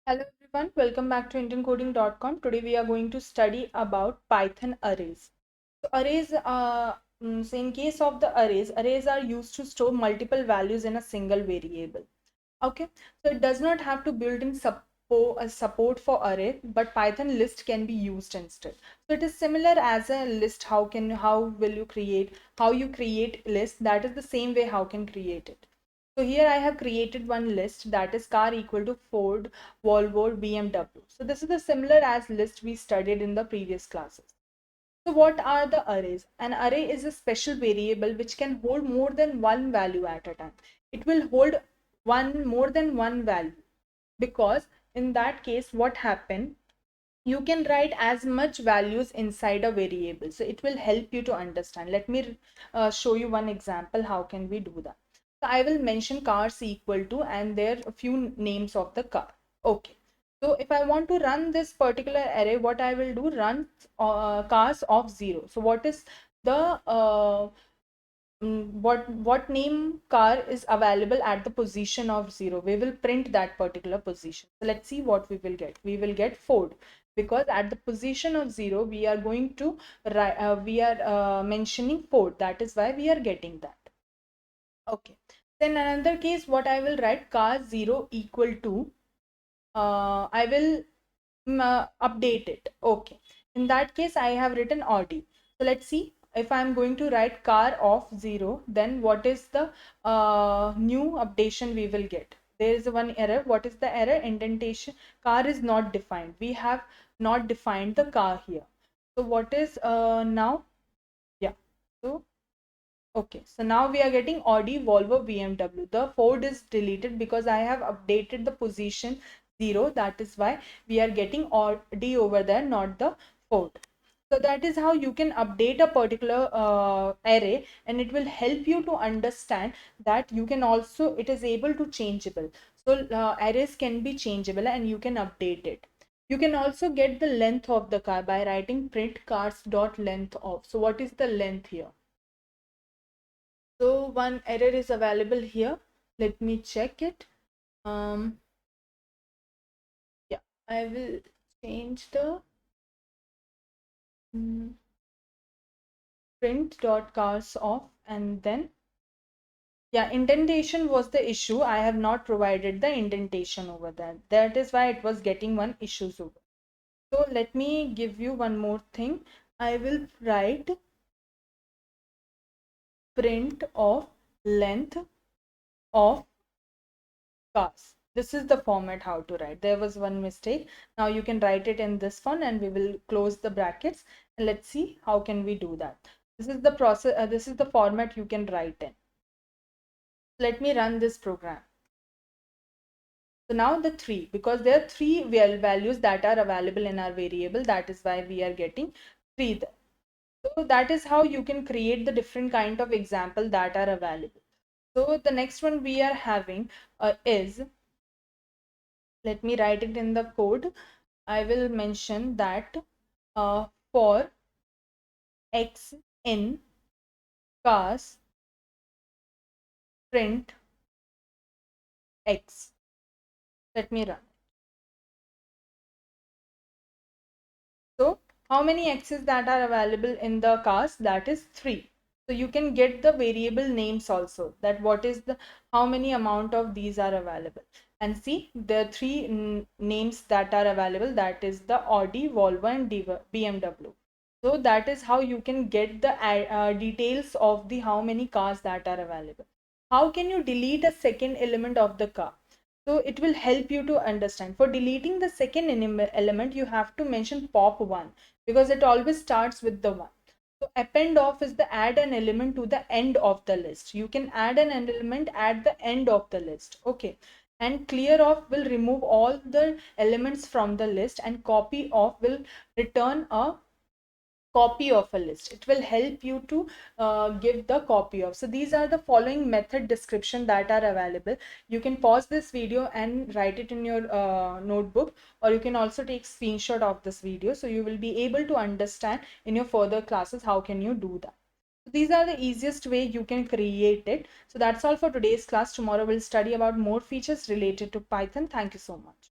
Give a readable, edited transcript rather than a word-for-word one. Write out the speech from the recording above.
Hello everyone, welcome back to indiancoding.com. Today we are going to study about Python arrays. So arrays, so in case of the arrays are used to store multiple values in a single variable. Okay, so it does not have to build in support for array, but Python list can be used instead. So it is similar as a list. How will you create, how you create list? That is the same way how can create it. So here I have created one list that is car equal to Ford, Volvo, BMW. So this is the similar as list we studied in the previous classes. So what are the arrays? An array is a special variable which can hold more than one value at a time. It will hold more than one value, because in that case what happen, you can write as much values inside a variable. So it will help you to understand. Let me show you one example. How can we do that? So I will mention cars equal to, and there are a few names of the car. Okay. So if I want to run this particular array, what I will do, run cars of 0. So what is the what name car is available at the position of 0? We will print that particular position. So let's see what we will get. We will get Ford, because at the position of 0 we are going to mentioning Ford. That is why we are getting that. Okay, then another case, what I will write, car 0 equal to, I will update it. Okay, in that case I have written Audi. So let's see, if I'm going to write car of 0, then what is the new updation we will get? There is one error. What is the error? Indentation, car is not defined. We have not defined the car here. So what is now? Yeah, so okay, so now we are getting Audi, Volvo, BMW. The Ford is deleted because I have updated the position 0. That is why we are getting Audi over there, not the Ford. So that is how you can update a particular array, and it will help you to understand that you can also, it is able to changeable. So arrays can be changeable and you can update it. You can also get the length of the car by writing print cars dot length of. So what is the length here? So one error is available here. Let me check it. Um, yeah, I will change the print dot cars off, and then yeah, indentation was the issue. I have not provided the indentation over there. That is why it was getting one issues over. So let me give you one more thing. I will write print of length of cars. This is the format how to write. There was one mistake. Now you can write it in this one, and we will close the brackets, and let's see how can we do that. This is the process. This is the format you can write in. Let me run this program. So now the 3, because there are 3 values that are available in our variable. That is why we are getting 3 there. So that is how you can create the different kind of example that are available. So the next one we are having is, let me write it in the code. I will mention that for x in cars, print x. Let me run. So how many x's that are available in the cars? That is 3. So you can get the variable names also, that what is the, how many amount of these are available. And see the 3 names that are available, that is the Audi, Volvo and BMW. So that is how you can get the details of the how many cars that are available. How can you delete a second element of the car? So it will help you to understand. For deleting the second element, you have to mention pop1, because it always starts with the 1. So append off is the add an element to the end of the list. You can add an element at the end of the list. Okay. And clear off will remove all the elements from the list, and copy off will return a copy of a list. It will help you to give the copy of. So these are the following method description that are available. You can pause this video and write it in your notebook, or you can also take screenshot of this video, so you will be able to understand in your further classes how can you do that. So these are the easiest way you can create it. So that's all for today's class. Tomorrow we'll study about more features related to Python. Thank you so much.